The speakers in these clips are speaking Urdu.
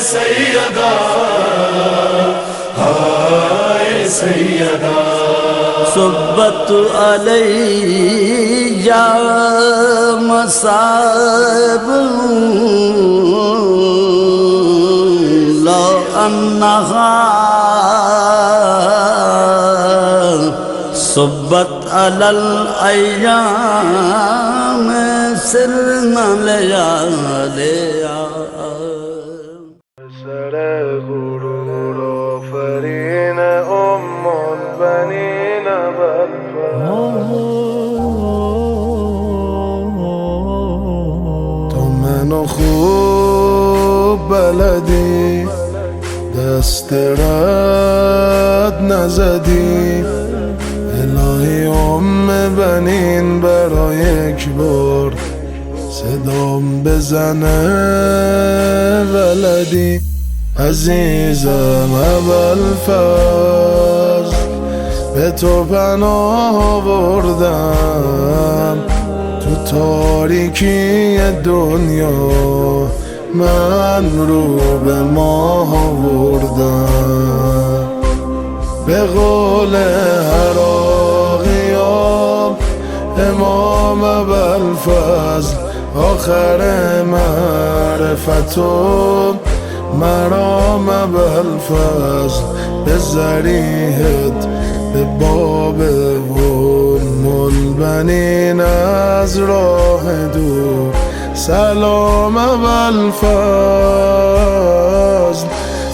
سیدہ ہائے سیدہ صبت علی مصائب لو انہا صبت علی الایام سرنا لیالیا سر غرور آفرین ام البنین تو منو خوب بلدی دست رد نزدی الهی ام بنین برای یک بار صدام بزنه ولدی عزیزم ابوالفضل به تو پناه آوردم تو تاریکی دنیا من رو به ماه آوردم به قول عراقیام امام ابوالفضل آخر معرفتم مرام ابوالفضل به ذریحت به باب ام البنین از راه دور سلام ابوالفضل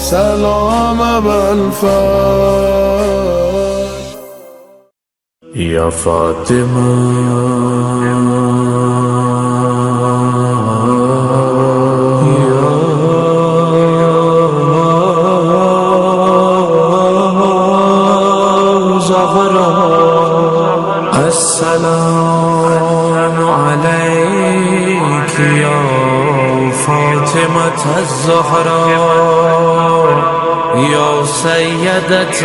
سلام ابوالفضل یا فاطمہ السلام عليك يا فاطمة الزهراء يا سيدة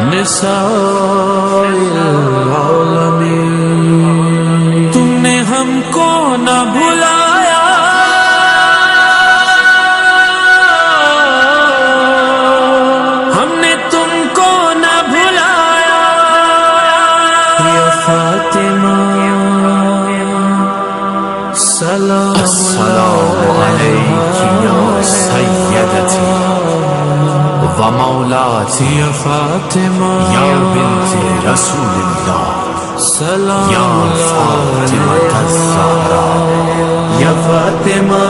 نساء العالمين تم نے ہم کو نہ بھلایا ہم نے تم کو نہ بھلایا یا فاطمہ السلام علیک یا سیدتی و مولاتی یا فاطمہ یا بنت رسول اللہ یا فاطمہ الزہراء یا فاطمہ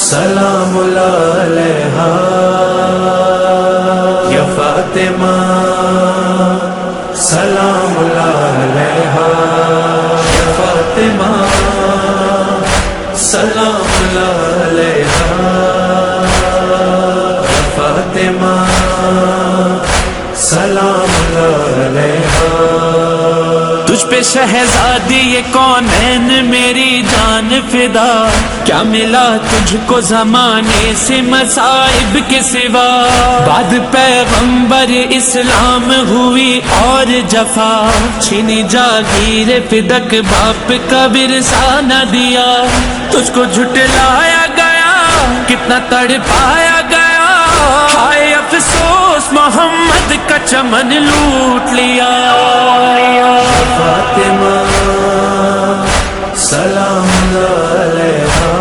سلام علیہا یا فاطمہ سلام علیہا یا فاطمہ سلام علیہا یا فاطمہ سلام علیہا تجھ پہ شہزادی یہ کونین میری جان فدا کیا ملا تجھ کو زمانے سے مصائب کے سوا بعد پیغمبر اسلام ہوئی اور جفا چھینی جاگیر فدق باپ کا ورثہ نہ دیا تجھ کو جھٹلایا گیا کتنا تڑپایا گیا ہائے افسوس محمد کا چمن لوٹ لیا فاطمہ سلام علیہا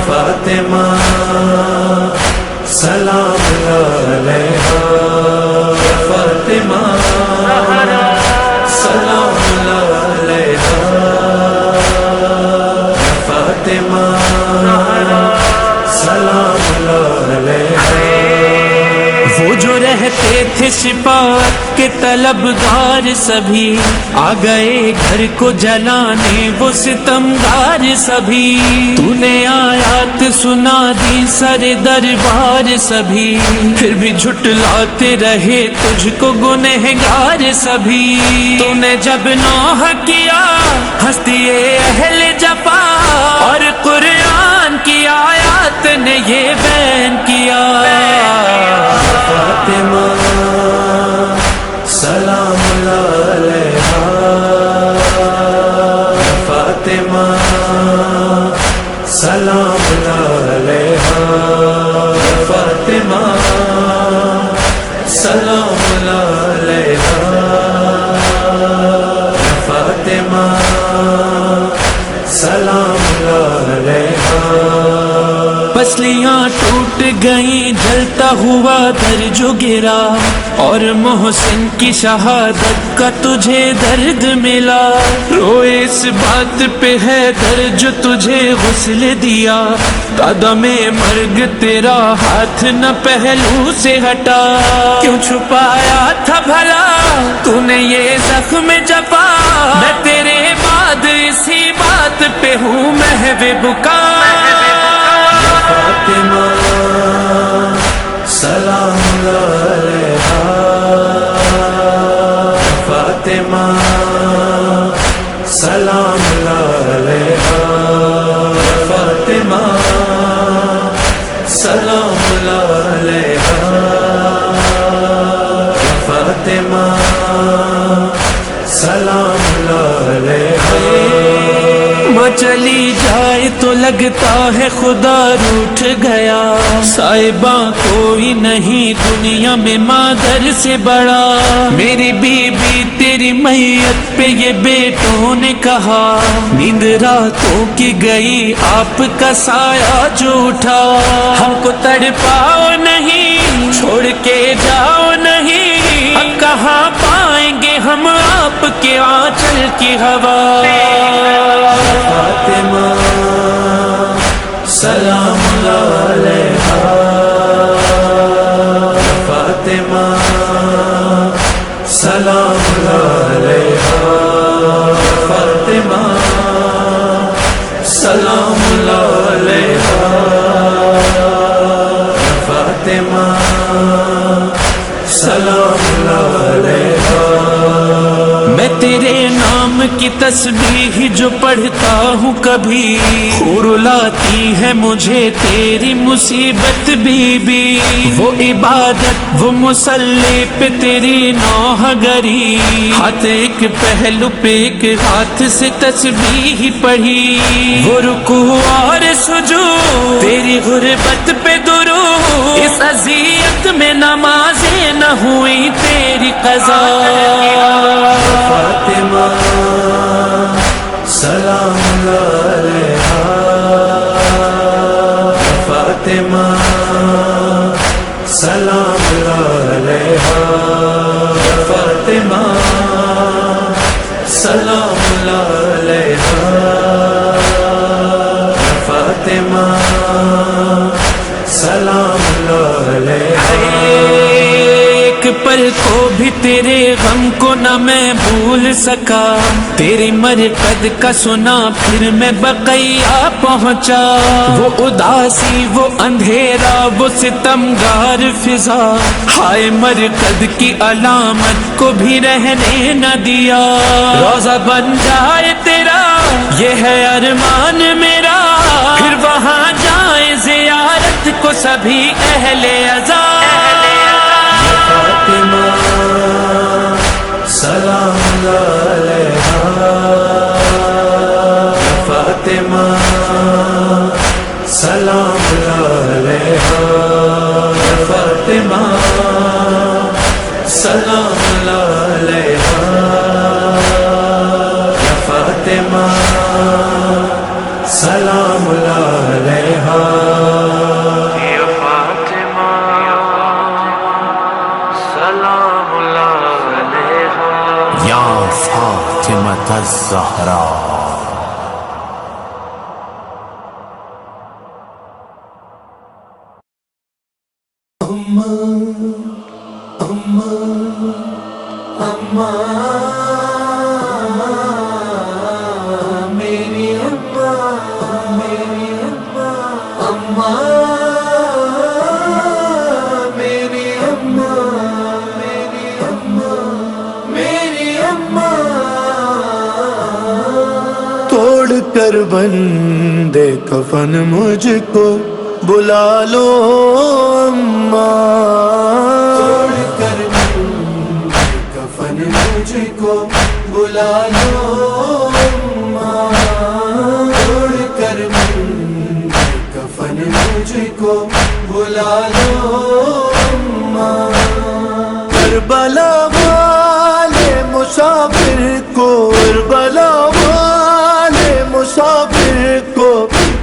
فاطمہ سلام علیہا فاطمہ سلام علیہا فاطمہ سلام علیہا وہ جو رہتے تھے سپاہ کے طلبگار سبھی آ گئے گھر کو جلانے وہ ستمگار سبھی تو نے آیات سنا دی سر دربار سبھی پھر بھی جھٹلاتے رہے تجھ کو گنہگار سبھی تو نے جب نوح کیا ہستی اہل جفا اور قرآن کی آیات نے یہ بیان کیا فاطمہ سلام علیہا فاطمہ فاطمہ سلام علیہا فاطمہ سلام علیہا فاطمہ سلام علیہا پسلیاں ٹوٹ گئیں جلتا ہوا در جو گرا اور محسن کی شہادت کا تجھے درد ملا روئے اس بات پہ ہے در جو تجھے غسل دیا قدم مرگ تیرا ہاتھ نہ پہلو سے ہٹا کیوں چھپایا تھا بھلا تو نے یہ زخم جفا میں تیرے بعد اسی بات پہ ہوں محو بکا فاطمہ سلام علیہا فاطمہ سلام علیہا فاطمہ سلام علیہا فاطمہ سلام علیہا ماں چلی جائے تو لگتا ہے خدا روٹھ گیا صاحباں کوئی نہیں دنیا میں مادر سے بڑا میری بیوی تیری میت پہ یہ بیٹوں نے کہا نیند راتوں کی گئی آپ کا سایہ جو اٹھا ہم کو تڑپاؤ نہیں چھوڑ کے جاؤ نہیں اب کہاں پائیں گے ہم آپ کے آنچل کی ہوا فاطمہ سلام علیہا فاطمہ سلام علیہا فاطمہ سلام علیہا فاطمہ سلام علیہا میں تیرے نام کی تسبیح جو پڑھتا ہوں کبھی خور لاتی ہے مجھے تیری مصیبت بی بی وہ عبادت وہ مصلی پہ تیری نوح گری ہاتھ ایک پہلو پہ ایک ہاتھ سے تسبیح پڑھی وہ رکوع اور سجود تیری غربت پہ درود اس اذیت میں نمازیں نہ ہوئی تیری قضا فاطمہ سلام علیہا فاطمہ سلام علیہا فاطمہ سلام علیہا فاطمہ سلام علیہا ایک پل کو بھی تیرے غم کو نہ میں بھول سکا تیری مرقد کا سنا پھر میں بقیہ پہنچا وہ اداسی وہ اندھیرا وہ ستمگار فضا ہائے مرقد کی علامت کو بھی رہنے نہ دیا روزہ بن جائے تیرا یہ ہے ارمان میرا پھر وہاں جائیں زیارت کو سبھی اہل عزا فاطمہ سلام علیہا فاطمہ سلام علیہا فاطمہ سلام علیہا فاطمہ سلام علیہا یا فاطمة الزہرا میری توڑ کر بندے کفن مجھ کو بلا لو اماں، توڑ کر بندے کفن مجھ کو بلا لو اماں،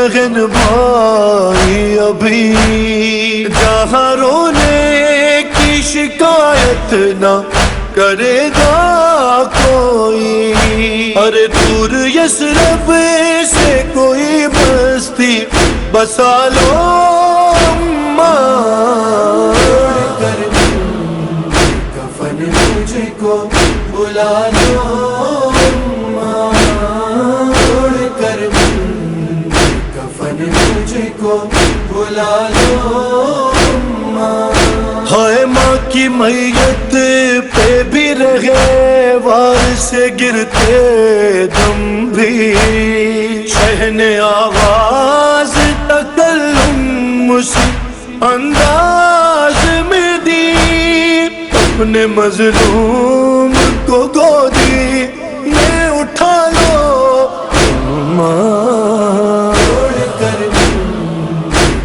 بہن بھائی ابھی جہاں رونے کی شکایت نہ کرے گا کوئی، ارے دور یثرب سے کوئی بستی بسا لو کر کفن مجھ کو بلا لو، اوڑھ کر کفن مجھ کو بلا لو۔ ہائے ماں کی میت پہ بھی رہے وار سے گرتے دم بھی، شہن آواز تکلم اس انداز میں دی، اپنے مظلوم کو گودی میں اٹھا لو ماں، کر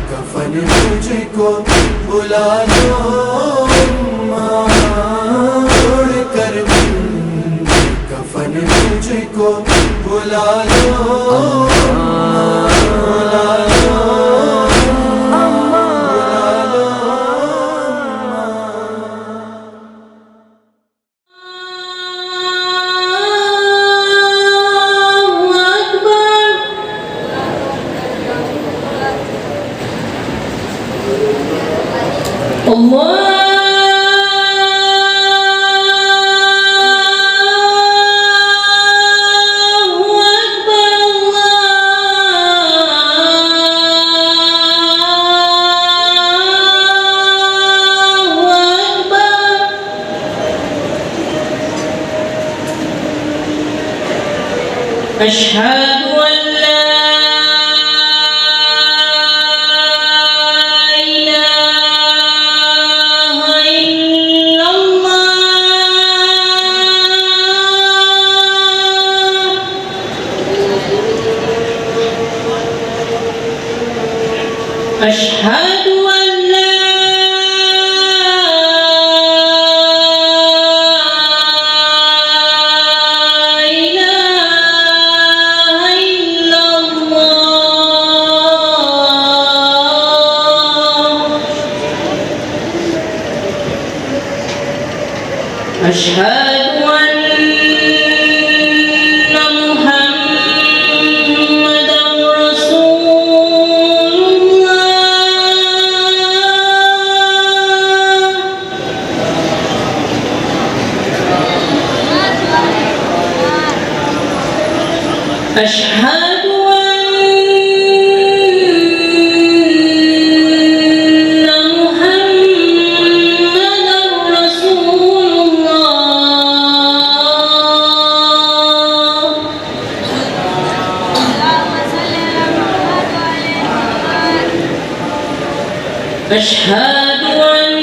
کفن مجھ کو بلا لو، اوڑھ کر کفن مجھ کو بلا لو۔ أشهد أن لا إله إلا الله، أشهد أن لا أشهد أن محمدًا رسول الله، أشهد أشهد أن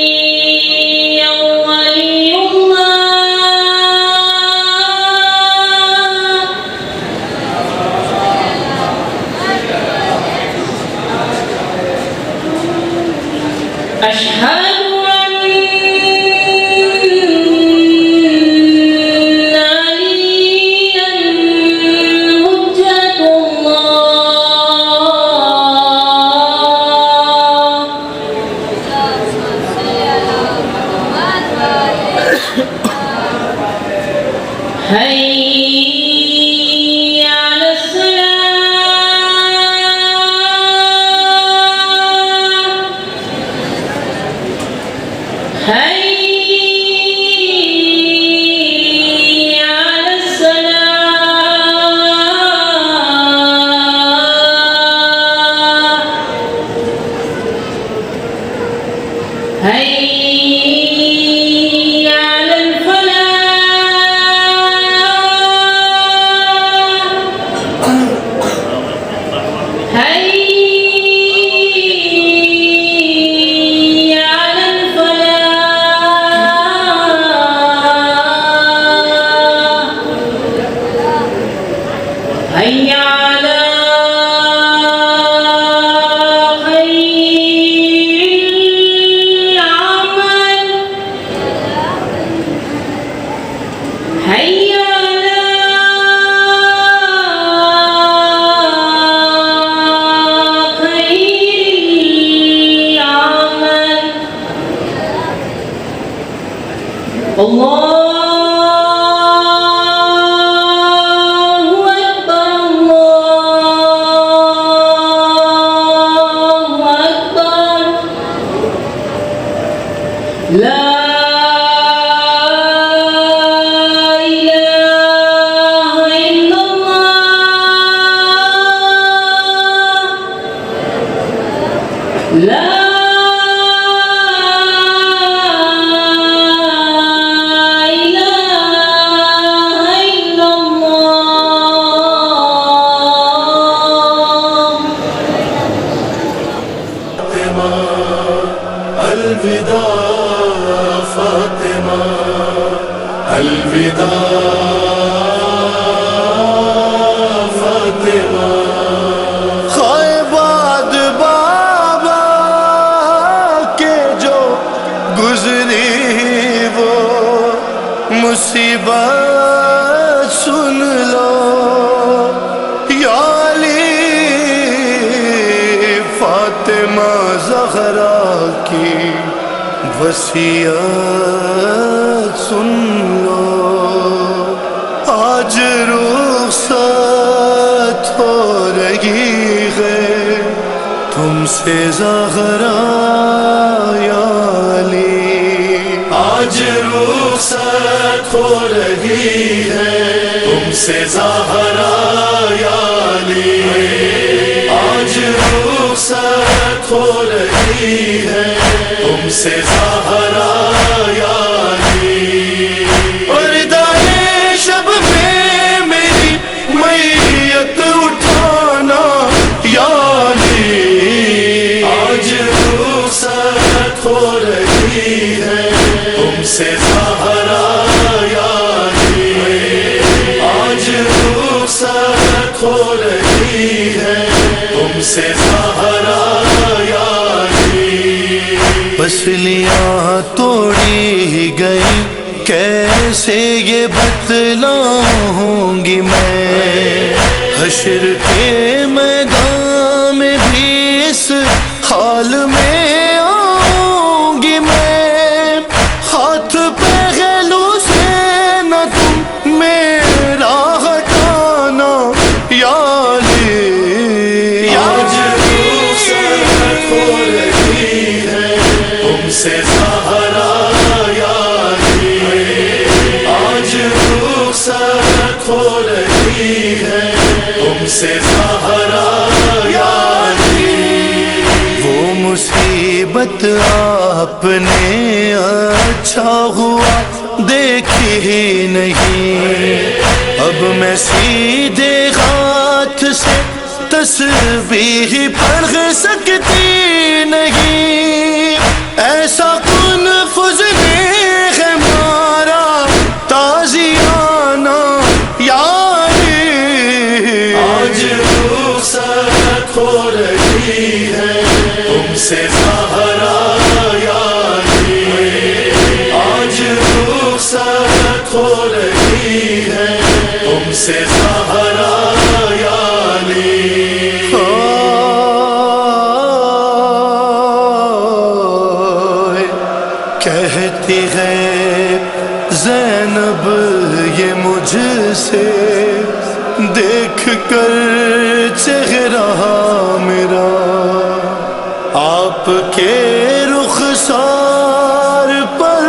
عليا ولي الله، أشهد حي على الصلاة، حي على الصلاة، حي على الفلاح، حي على الفلاح. Allahu Akbar, Allahu Akbar. La ilaha illallah. La الوداع فاطمہ الوداع فاطمہ خائباد بابا کے جو گزری وہ مصیبت سن لو یا علی فاطمہ زہرا کی وصیت سن لو آج رخصت ہو رہی ہے تم سے زہرا یا علی آج رخصت ہو رہی ہے تم سے زہرا یا علی آج رخصت ہو رہی ہے تم سے زہرا یا علی پردۂ شب میں میری میت اٹھانا یا علی آج رخصت ہو رہی ہے تم سے زہرا یا علی آج رخصت ہو رہی ہے تم سے زہرا یا علی پسلیاں توڑی گئی کیسے یہ بتلاؤں گی میں حشر کے میدان میں بھی اس حال میں آؤں گی میں ہاتھ پہلو سے نہ تم میرا ہٹانا یا علی آج رخصت ہو رہی ہے تم سے زہرا یا علی آج رخصت ہو رہی ہے تم سے زہرا یا علی وہ مصیبت آپ نے اچھا ہوا دیکھی ہی نہیں اب میں سیدھے ہاتھ سے تسبیح پڑھ سکتی نہیں ایسا کن فضلے ہے مارا تازیانہ یا علی آج رخصت ہو رہی ہے تم سے زہرا یا علی آج رخصت ہو رہی ہے تم سے زہرا یا علی کہتی ہے زینب یہ مجھ سے دیکھ کر چہرہ میرا آپ کے رخسار پر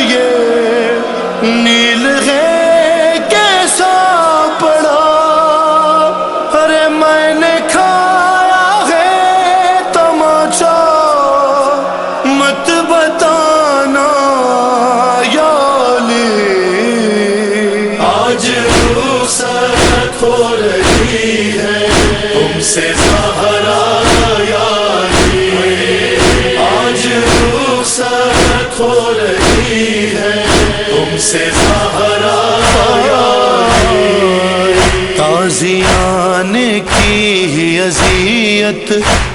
یہ نیل ہے کیسا پڑا ارے میں نے کھایا ہے تماچا مت بتانا یا علی آج رخصت ہو رہی ہے تم سے زہرا یا علی آج رخصت ہو رہی ہے تم سے زہرا یا علی تازیان کی اذیت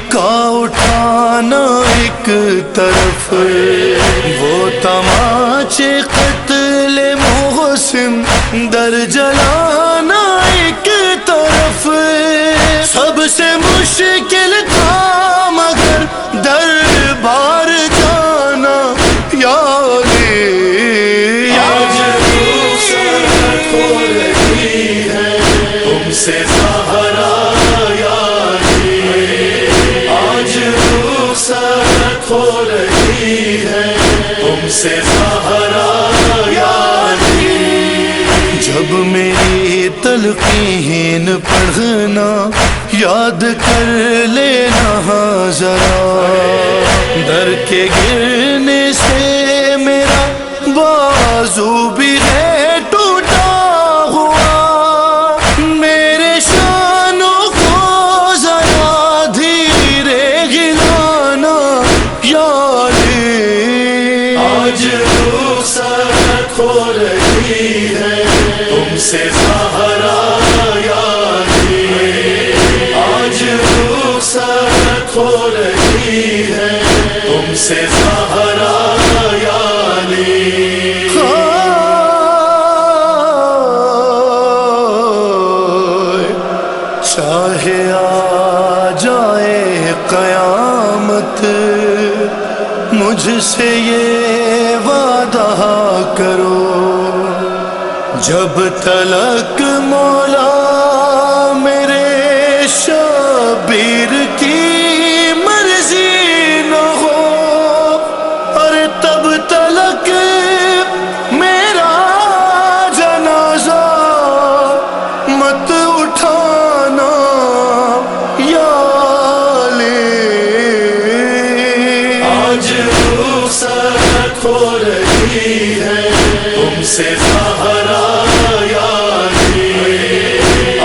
کا اٹھانا ایک طرف وہ تماچے قتل محسن در جلانا ایک طرف سب سے مشکل تھا مگر دربار جانا یا علی زہرا یاری جب میری تلقین پڑھنا یاد کر لینا ذرا در کے گرنے سے میرا بازو بھی ہے ٹوٹا ہوا میرے شانوں کو ذرا دھیرے گرانا یاری آج رخصت ہو رہی ہے تم سے زہرا یاری آج رخصت ہو رہی ہے تم سے زہرا یاری چاہے آ جائے قیامت مجھ سے یہ وعدہ کرو جب تلک مولا میرے شبیر کی مرضی نہ ہو اور تب تلک میرا جنازہ مت اٹھانا یا آج رخصت ہو رہی ہے تم سے زہرا یاری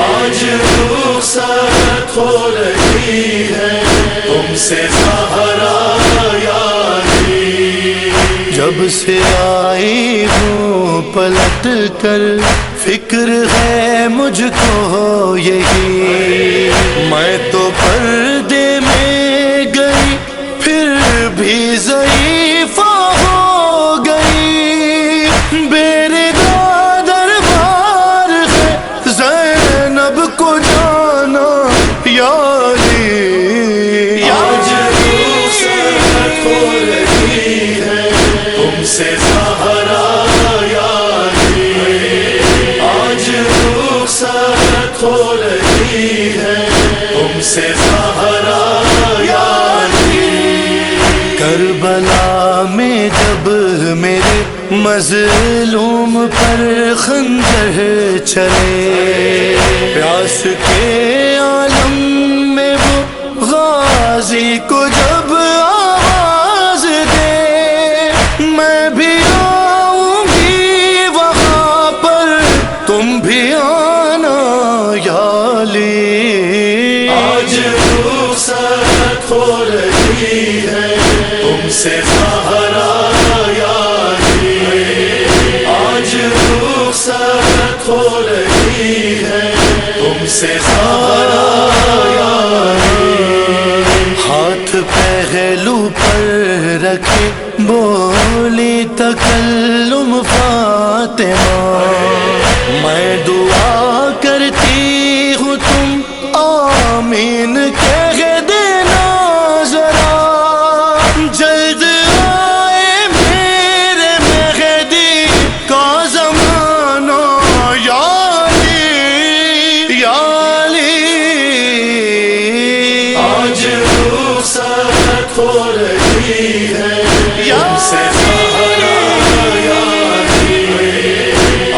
آج رخصت ہو رہی ہے تم سے زہرا یاری جب سے آئی ہوں پلٹ کر فکر ہے مجھ کو یہی میں تو پردے میں گئی پھر بھی ضعیفہ ہو گئی بیردا دربار ہے زینب کو جانا یاری آج رخصت ہو رہی ہے تم سے زہرا یاری آج رخصت ہو رہی ہے تم سے زہرا یاری کربلا میں جب میرے مظلوم پر خنجر چلے پیاس کے عالم میں وہ غازی کو جب آواز دے میں بھی آؤں گی وہاں پر تم بھی آنا یا علی آج رخصت ہو رہی ہے تم سے زہرا یاری آج رخصت ہو رہی ہے تم سے زہرا یاری ہاتھ پہلو پر رکھے بولی تکلم فاطمہ میں دعا کرتی ہوں تم آمین کہہ دینا ذرا جلد آئے میرے مہدی کا زمانہ یا علی یا علی آج رخصت ہو رہی ہے تم سے زہرا یاری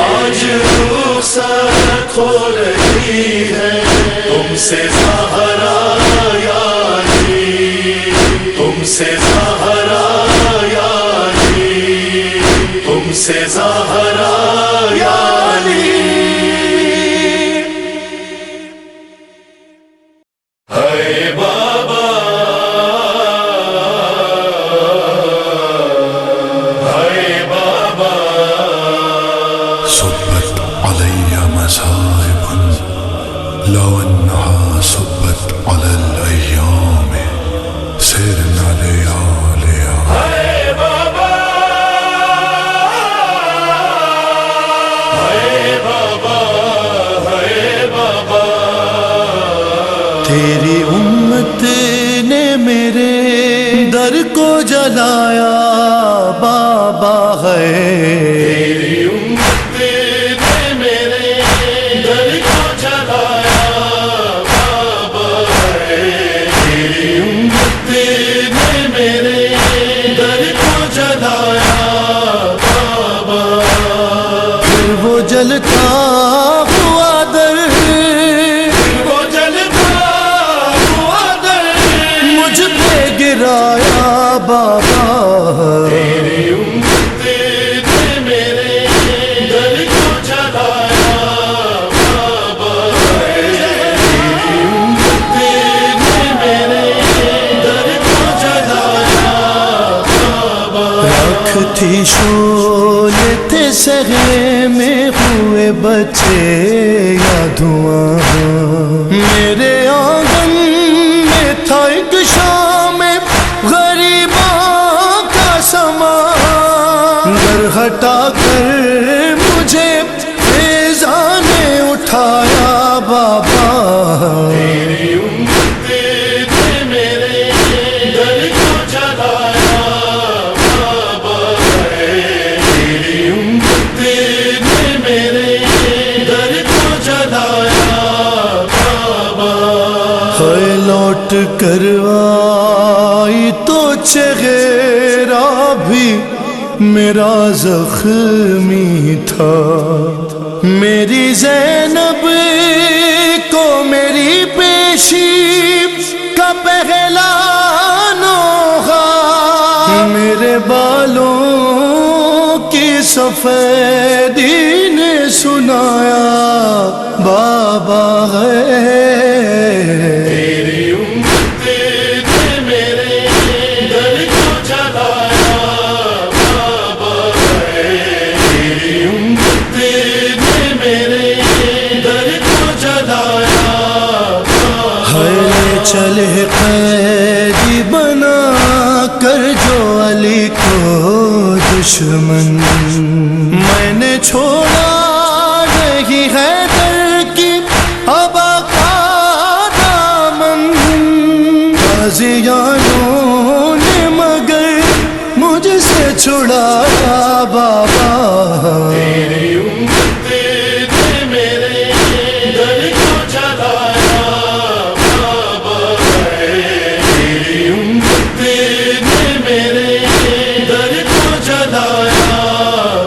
آج رخصت ہو رہی ہے تم سے زہرا یاری تم سے زہرا یاری تم سے زہرا یاری ہے بابا ہے بابا صبت علی مصائب لو انها صبت على الايام سرنا لياليا ہے بابا ہے بابا ہے بابا تیری امت نے میرے در کو جلایا بابا ہے تیری امت نے میرے در کو جلایا بابا ہے تیری امت نے میرے در کو جلایا جلتا ہوا در، وہ جلتا ہوا در مجھ پہ گرایا بابا، تیری امت نے میرے دل کو جلایا بابا، تیری امت نے میرے دل کو جلایا بابا، راکھ تھی شعلے تھے سہے میں ہوئے بچے یا دھواں، میرے آنگن میں تھا ایک شام غریباں کا سامان، در ہٹا کر مجھے فیضان نے اٹھایا بابا، تیری امت نے میرے دل کو جلایا بابا، تیری امت نے میرے دل کو جلایا بابا، ہے لوٹ کر آئی تو چہرہ بھی میرا زخمی تھا، میری زینب کو میری پیشی کا پہلا نوحہ، میرے بالوں کی سفیدی نے سنایا بابا ہے، تیری امت نے میرے دل کو جلایا بابا، تیری امت نے میرے دل کو جلایا بابا، ہے چلے قیدی بنا کر جو علی کو دشمن، میں نے چھوڑا نہیں حیدر کی ابا کا دامن، غازیانوں نے مگر مجھ سے چھڑایا بابا، تیری امت نے میرے دل کو جلایا بابا، تیری امت نے میرے دل کو جلایا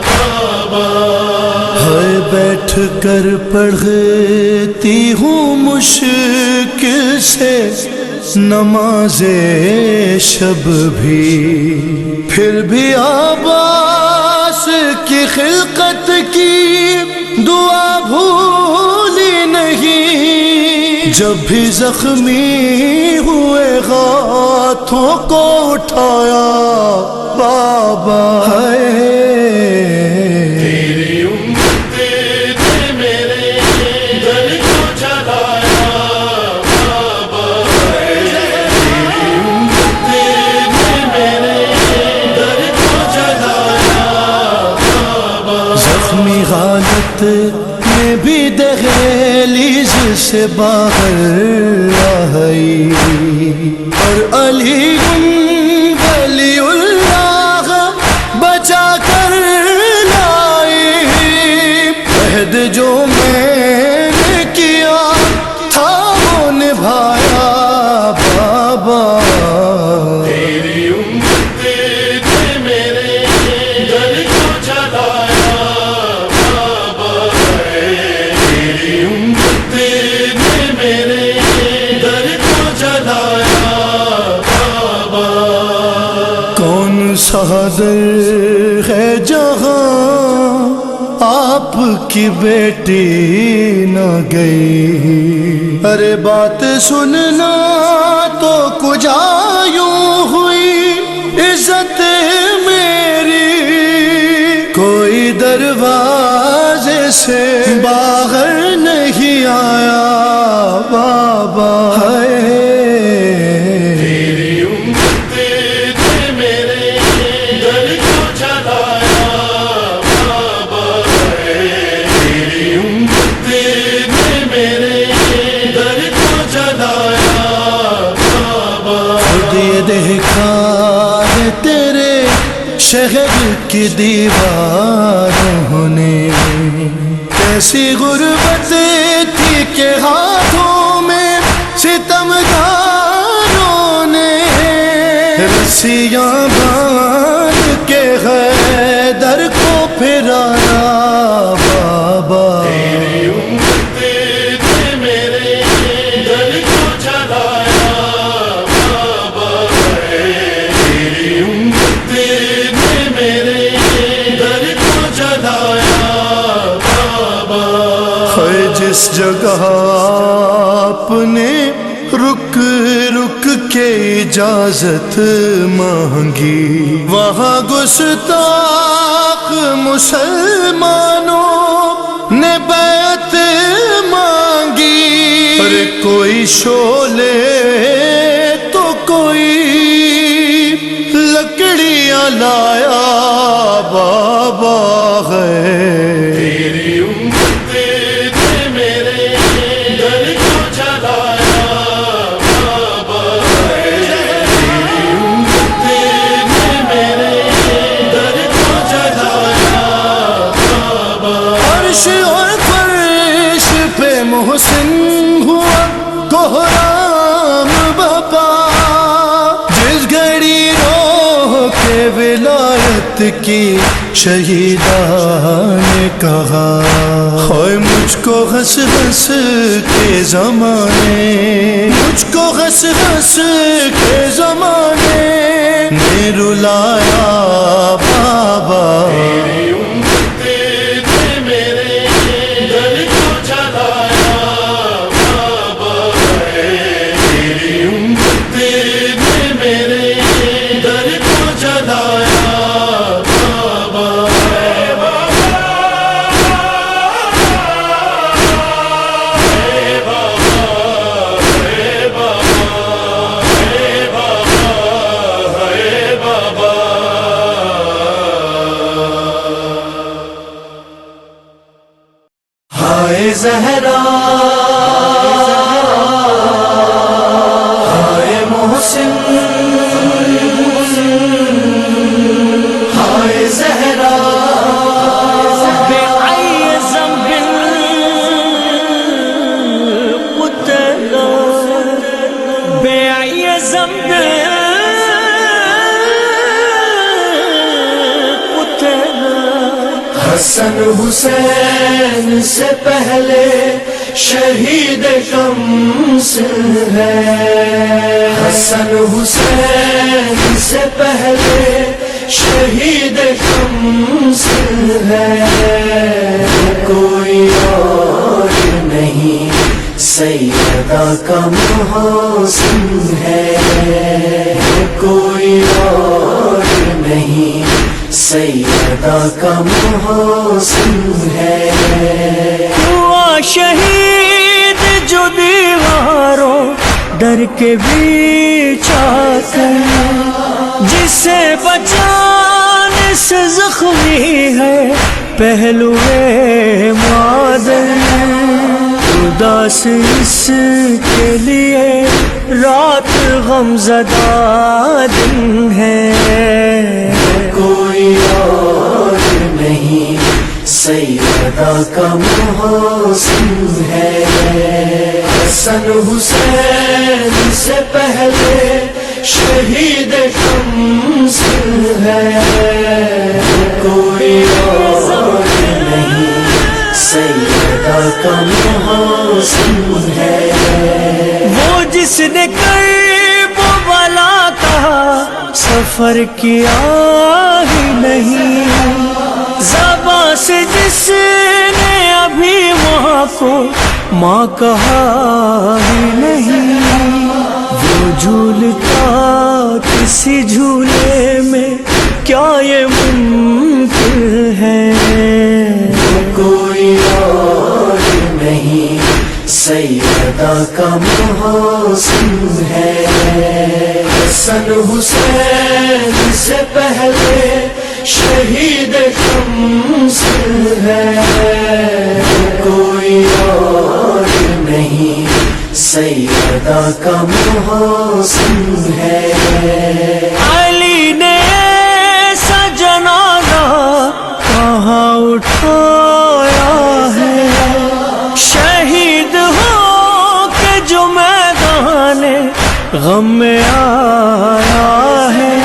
بابا، ہے بیٹھ کر پڑھتی ہوں مشکل سے نماز شب بھی، پھر بھی عباس کی خلقت کی دعا بھولی نہیں، جب بھی زخمی ہوئے ہاتھوں کو اٹھایا بابا ہے، تیری امت نے میرے دل کو جلایا بابا، تیری امت نے میرے دل کو جلایا بابا، زخمی حالت میں بھی دہلیز سے باہر آئی، اور علی ولی اللہ بچا کر لائی، عہد جو میں نے کیا تھا وہ نبھایا بابا، تیری امت نے میرے دل کو جلایا بابا، تیری امت نے میرے دل کو جلایا بابا، کون سا در ہے جہاں آپ کی بیٹی نہ گئی، ارے بات سننا تو کجا یوں ہوئی عزت میری، کوئی دروازے سے باہر نہیں آیا بابا ہے، تیری امت نے میرے دل کو جلایا بابا، تیری امت نے میرے دل کو جلایا بابا، خود یہ دیکھا ہے تیرے شہر کی دیواروں نے، کیسی غربت تھی کہ ہاتھوں میں ستمگاروں نے رسیاں باندھ کے حیدر کو پھرایا بابا جس جگہ آپ نے رک رک کے اجازت مانگی، وہاں گستاخ مسلمانوں نے بیعت مانگی۔ ارے کوئی شعلے تو کوئی لکڑیاں لایا بابا ہے، تیری امت نے میرے در کو جلایا بابا ہے، تیری امت نے میرے در کو جلایا بابا۔ عرش اور فرش پہ محسن ہوا کوہرام بابا، جس گھڑی روح کے ولایت کی شہیدان نے کہا، ہوئے مجھ کو ہنس ہنس کے زمانے، مجھ کو ہنس ہنس کے زمانے نے رلایا بابا۔ تیری امت نے میرے در کو جلایا بابا ہے، تیری امت نے میرے در کو جلایا بابا ہے۔ ہائے زہرا ہائے محسن ہائے زہرا بأي ذنب قتل بأي ذنب قتل حسن حسین سے پہلے شہید شمسل ہے، حسن حسین سے پہلے شہید شمسل ہے، کوئی اور نہیں سیدہ کا محسن ہے، کوئی اور نہیں سیدہ کا محسن ہے۔ ہوا شہید جو دیواروں در کے بیچ آ کر، جسے بچانے سے زخمی ہے پہلوئے مادر، اداس اس کے لیے رات غمزدہ دن ہے، کوئی اور نہیں سیدہ کا محسن ہے، حسن حسین سے پہلے شہید شمسل ہے، کوئی اور نہیں سیدہ کا محسن ہے۔ وہ جس نے کرب و بلا کا سفر کیا ہی نہیں، زباں سے جس نے ابھی ماں کو ماں کہا ہی نہیں، وہ جھولتا کسی جھولے میں کیا یہ ممکن ہے، کوئی اور نہیں سیدہ کا محسن ہے، حسن حسین سے پہلے شہید شمسل ہے، کوئی اور نہیں سیدہ کا محسن ہے۔ علی نے ایسا جنازہ کہاں اٹھایا ہے، شہید ہو کے جو میدان غم میں آیا ہے،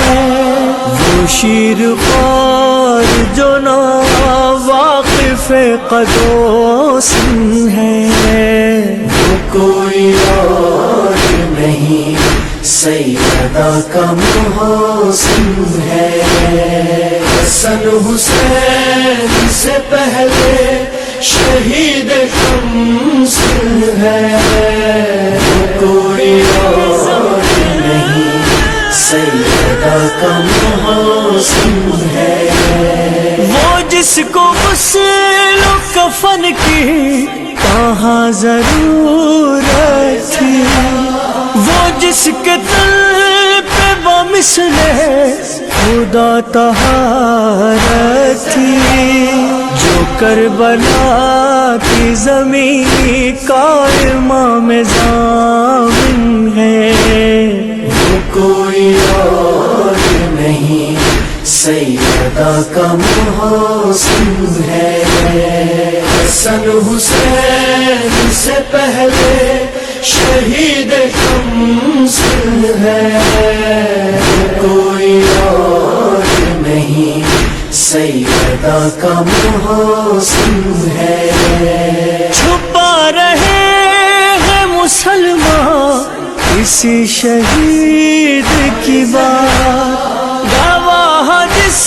وہ شیر خوار جو نا واقف قدوسن ہے، وہ کوئی اور نہیں سیدہ کا محسن ہے، حسن حسین سے پہلے شہید شمس ہے کوئی اور نہیں سیدہ کا محسن ہے وہ جس کو غسل و کفن کی کہاں ضرورت تھی وہ جس کے دل پہ بمثل خدا طہارت تھی جو کربلا کی زمین کا امام ضامن ہے وہ کوئی اور نہیں سیدہ کا محسن ہے حسن حسین سے پہلے شہید شمس ہے وہ کوئی اور نہیں سیدہ کا محسن ہے چھپا رہے ہیں مسلمان کسی شہید کی بات گواہ جس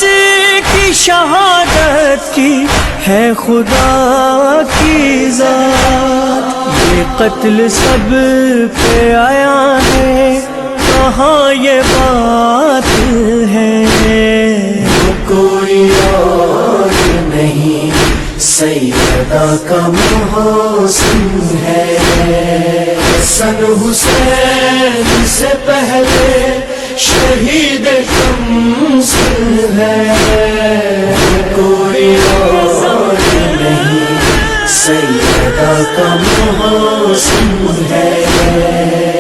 کی شہادت کی ہے خدا کی ذات یہ قتل سب پہ آیا ہے کہاں یہ بات ہے وہ کوئی اور نہیں سیدہ کا محسن ہے حسن حسین سے پہلے شہید شمس ہے کوئی اور نہیں سیدہ کا محسن ہے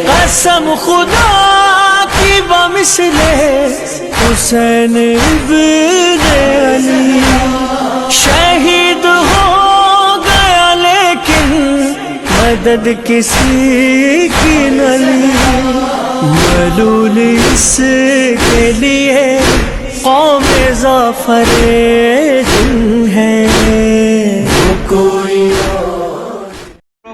قسم خدا کی بمثل حسین ابن علی شہید ہو گیا لیکن مدد کسی کی نہ لی ملول اس کے لیے قوم ظفر دل ہے وہ کوئی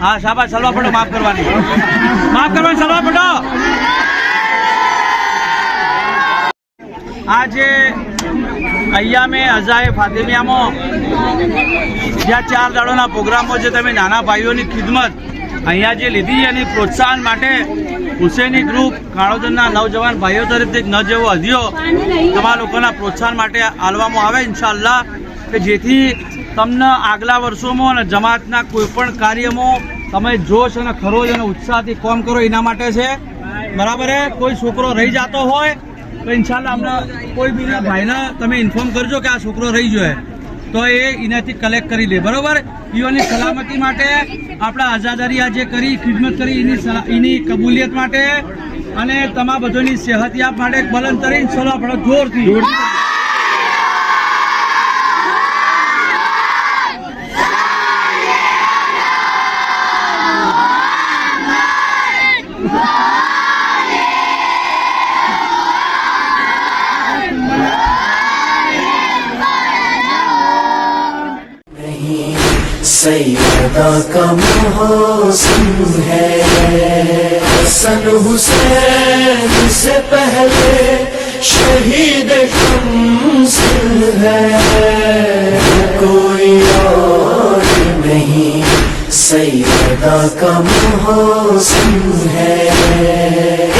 હા શાબાશ સલવા પડો માફ કરવાની સલવા પડો આજે અય્યામે અઝાએ ફાતિમિયામાં જ્યાં 4 દાડોના પ્રોગ્રામો છે તમે નાના ભાઈઓની ખિદમત અહીંયા જે લીધી એની પ્રોત્સાહન માટે હુસેની ગ્રુપ કાળોદરના નવજવાન ભાઈઓ તરફથી ન જેવો હદિયો તમારા લોકોના પ્રોત્સાહન માટે આલવામાં આવે ઇન્શાઅલ્લાહ કે જેથી તમને આગલા વર્ષોમાં અને જમાતના કોઈપણ કાર્યમાં તમે જોશ અને ખરોશ અને ઉત્સાહથી કામ કરો એના માટે છે બરાબર હે કોઈ છોકરો રહી જતો હોય તો ઇન્શાઅલ્લાહ અમને કોઈ બીજા ભાઈને તમે ઇન્ફોર્મ કરજો કે આ છોકરો રહી જોઈએ તો એ એનાથી કલેક્ટ કરી લે બરાબર ઈઓની સલામતી માટે આપણા આઝાદારી જે કરી ખિદમત કરી એની કબૂલિયત માટે અને તમારા બધાની સેહતિયાત માટે બલંદ તરીન સલાહ પડો જોરથી سیدہ کا محسن ہے حسن حسین سے پہلے شہید شمس ہے کوئی اور نہیں سیدہ کا محسن ہے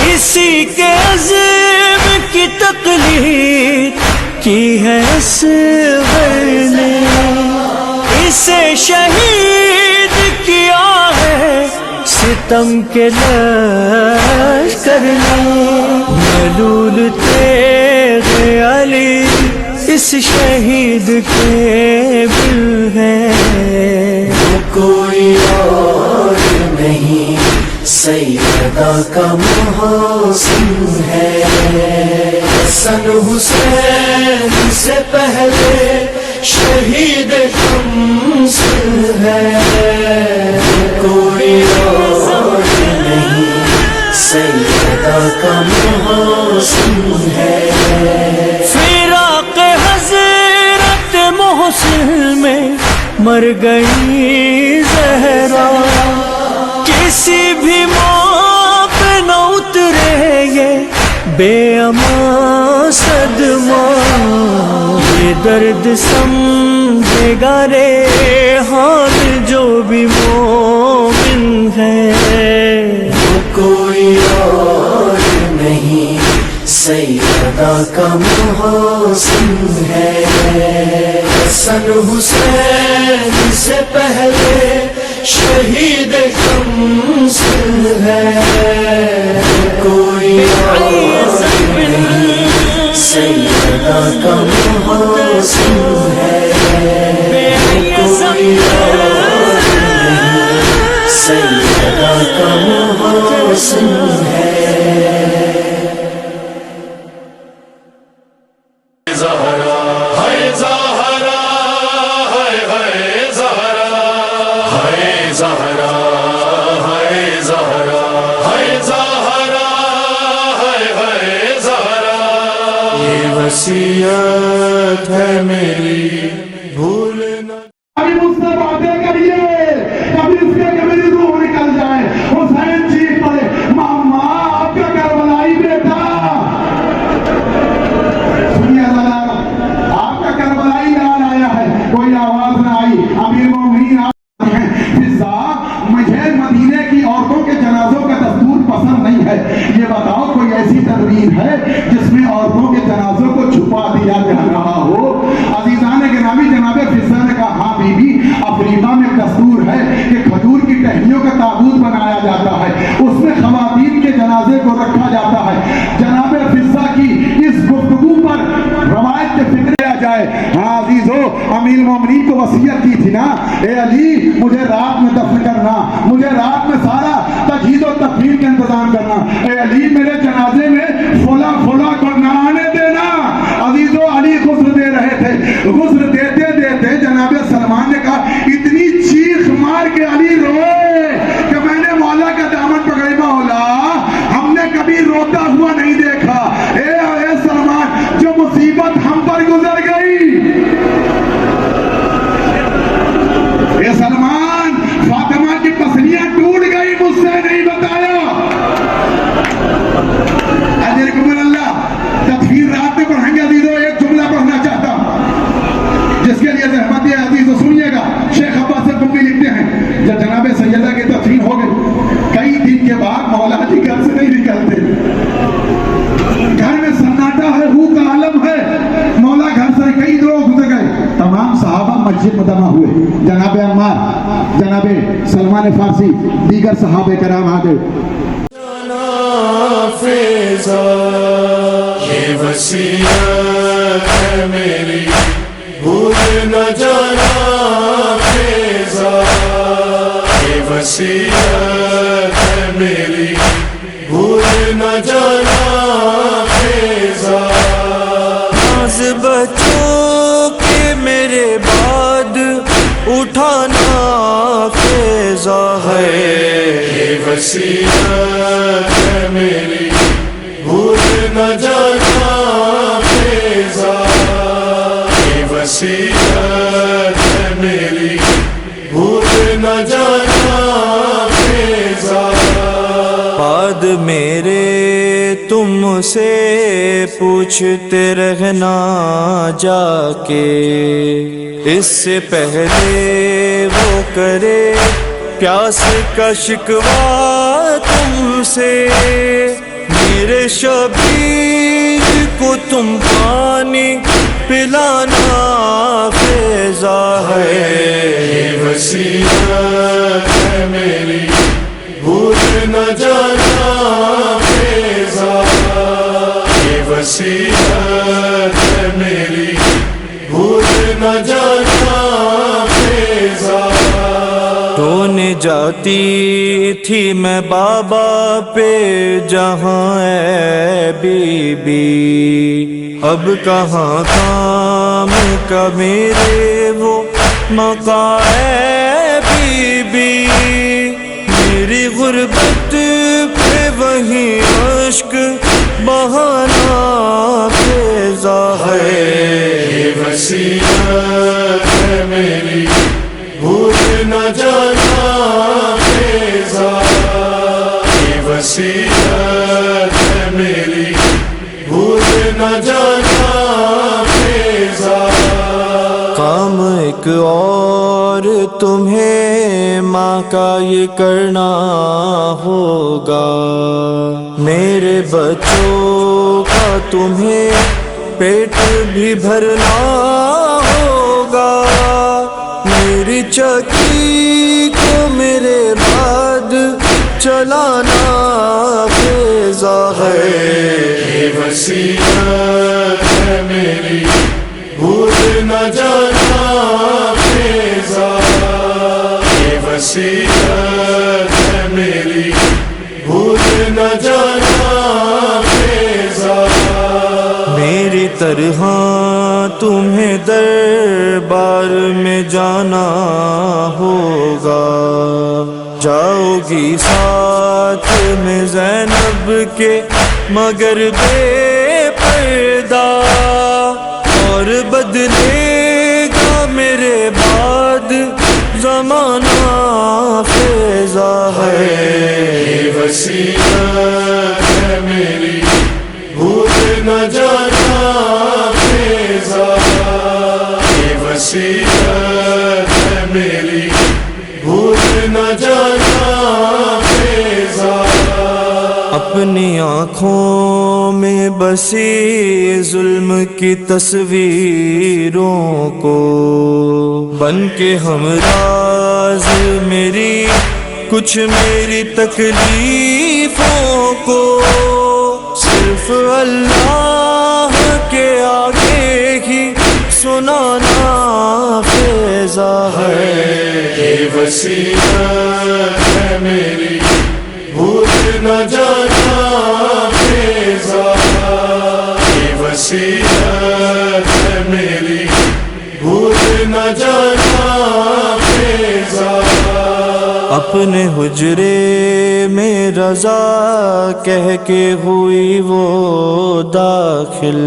اسی کے عزم کی تقلید کی ہے اصغر نے اسے شہید کیا ہے ستم کے لشکر نے ملول تیغ علی اس شہید کے دل ہے وہ کوئی اور نہیں سیدہ کا محسن ہے حسن حسین سے پہلے شہید شمس ہے کوئی اور نہیں سیدہ کا محسن ہے فراق حضرت محسن میں مر گئی زہرا کسی بھی ماں پہ نہ اترے یہ بے امان صدمہ یہ درد سمجھے گا رے حال جو بھی مومن ہے. وہ کوئی اور نہیں سیدہ کا محسن ہے. حسن حسین سے پہلے شہید شمسن ہے. کوئی اور نہیں سیدہ کا محسن ہے. کوئی اور نہیں سیدہ کا محسن ہے. زہرا ہے زہرا ہے زہرا ہے زہرا ہے زہرا ہے زہرا ہے زہرا. یہ وصیت ہے میری بھولنا. ابھی مجھ سے باتیں کریے کبھی اس کے کہ میری روح نکل جائے. حسین چیخ پڑے ماما آپ کا کربلائی بیٹا. سنیے ذرا آپ کا کربلائی یاد آیا ہے. کوئی آواز نہ آئی. امیر مومنین آتے ہیں فضا مجھے مدینے کی عورتوں کے جنازوں کا دستور پسند نہیں ہے. یہ بتاؤ کوئی ایسی تدبیر ہے جس میں عورتوں کے جنازوں کو چھپا دیا جا رہا ہو. عزیزان گرامی جناب فضا نے کہا ہاں بی بی افریقہ میں دستور ہے کہ کھجور کی ٹہنیوں کا تابوت بنایا جاتا ہے. اس میں خواتین کے جنازے کو رکھا جاتا ہے. جناب فضا کی اس گفتگو پر روایت کے فکر آ جائے. ہاں عزیزو امیر مومنین کو وصیت کی تھی نا اے علی مجھے رات میں دفن کرنا, مجھے رات میں سارا تجہیز و تکفین کا انتظام کرنا. اے علی میرے جنازے میں فلاں فلاں کو نہ آنے دینا. عزیزو علی غسل دے رہے تھے. غسل دیتے دیتے جناب سلمان نے کہا اتنی چیخ مار کے علی روئے کہ میں نے مولا کا دامن پکڑے. مولا ہم نے کبھی روتا ہوا نہیں دیکھا. اے سلمان جو مصیبت ہم پر گزر گئی. اے سلمان فاطمہ کی پسلیاں ٹوٹ گئی مجھ سے نہیں بتایا. اجرکم اللہ. تکفیر رات میں پڑھیں گے عزیزو. ایک جملہ پڑھنا چاہتا ہوں جس کے لیے زحمت ہے عزیزو. سنیے گا شیخ عباس بنگی لکھتے ہیں جب جناب سیدہ کی تدفین ہو گئی کئی دن کے بعد مولا جی گھر سے نہیں نکلتے. گھر میں سناٹا ہے, روح کا عالم ہے. مولا گھر سے کئی دنوں گزر گئے. تمام صحابہ مسجد میں جمع ہوئے. جناب عمار, جناب سلمان فارسی, دیگر صحابہ کرام آ گئے. یہ وصیت ہے میری بھول نہ جانا فیضا. یہ وصیت ہے میری بھول نہ جانا فیضا. ناز بچوں کے میرے بعد اٹھانا فیضا ہے. یہ وصیت ہے میری بھول نہ جانا فیضا. یہ وصیت ہے میری بھول نہ جانا فیضا. بعد میرے تم سے پوچھتے رہنا جا کے, اس سے پہلے وہ کرے پیاس کا شکوہ تم سے. میرے شبیر کو تم پانی پلانا فیضا ہے. یہ وصیت ہے میری بھول نہ جانا فیضا. یہ وصیت ہے میری بھول نہ جانا فیضا. رونے جاتی تھی میں بابا پہ جہاں اے بی بی, اب کہاں کام کا میرے وہ مقام اے بی بی. میری غربت پہ وہی اشک بہانا فیضا ہے. یہ وصیت ہے میری بھول نہ جانا فیضا. یہ وصیت ہے میری کا یہ کرنا ہوگا. میرے بچوں کا تمہیں پیٹ بھی بھرنا ہوگا. میری چکی کو میرے بعد چلانا فیضا ہے. یہ وصیت ہے میری بھول نہ جانا فیضا. یہ وصیت ہے میری بھول نہ جانا فیضا. میری طرح تمہیں دربار میں جانا ہوگا. جاؤ گی ساتھ میں زینب کے مگر بے پردہ. اور بدلے گا میرے بعد زمانہ فیضا ہے. یہ وصیت ہے میری بھول نہ جانا فیضا. یہ وصیت ہے میری بھول نہ جانا فیضا. اپنی آنکھوں میں بسی ظلم کی تصویروں کو بن کے ہمراز میری کچھ میری تکلیفوں کو. صرف اللہ کے آگے ہی سنانا فیضا ہے. یہ وصیت ہے میری بھول نہ جانا فیضا. یہ وصیت ہے میری بھول نہ جانا فیضا. اپنے حجرے میں رضا کہہ کے ہوئی وہ داخل.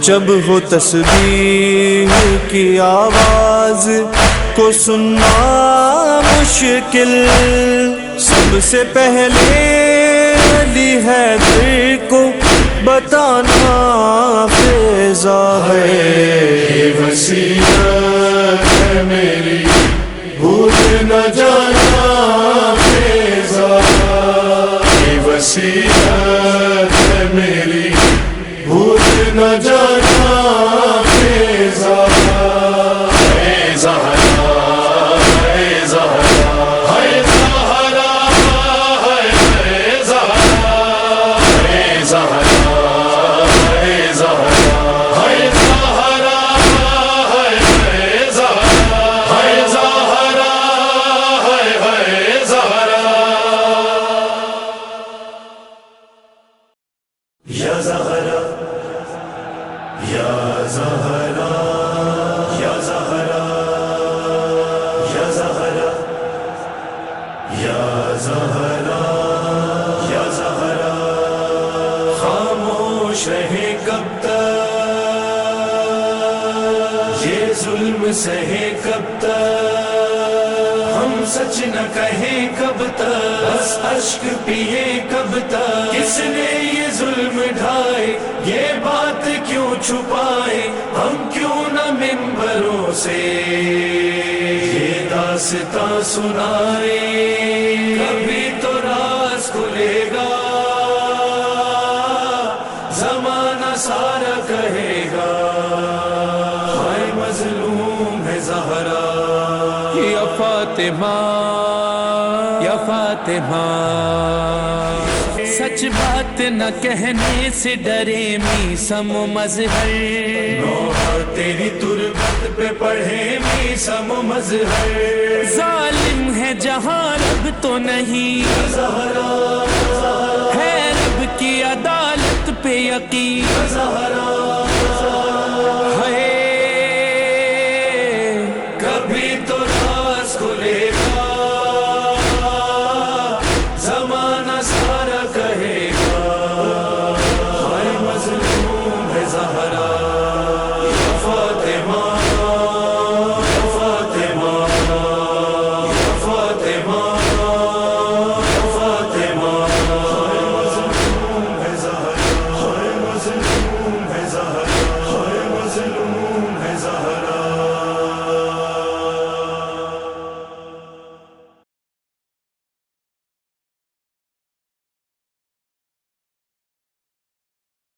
جب ہو تسبیح کی آواز کو سننا مشکل. سب سے پہلے علی حیدر کو بتانا فیضا ہے. یہ وصیت ہے میری بھول نہ جانا فیضا. یہ وصیت ہے میری بھول نہ جانا فیضا. اے زہرا اے زہرا اے زہرا اے زہرا اے زہرا اے زہرا اے زہرا اے زہرا اے زہرا اے زہرا. یا زہرا یا زہرا یا زہرا یا زہرا یا زہرا یا زہرا. خاموش رہے کب تک یہ ظلم سہے کب تک. ہم سچ نہ کہیں کب تک بس اشک پیے کب تک. کس نے یہ ظلم ڈھائے یہ بات کیوں چھپائے. ہم کیوں نہ منبروں سے یہ داستاں سنائے. کبھی تو راز کھلے گا زمانہ سارا کہے گا ہائے مظلوم ہے زہرا. یا فاطمہ یا فاطمہ سچ بات نہ کہنے سے ڈرے میسم و مظہر. نوحہ تیری تربت پہ پڑھے میسم و مظہر. ظالم ہے جہاں رب تو نہیں ہے رب کی عدالت پہ یقین.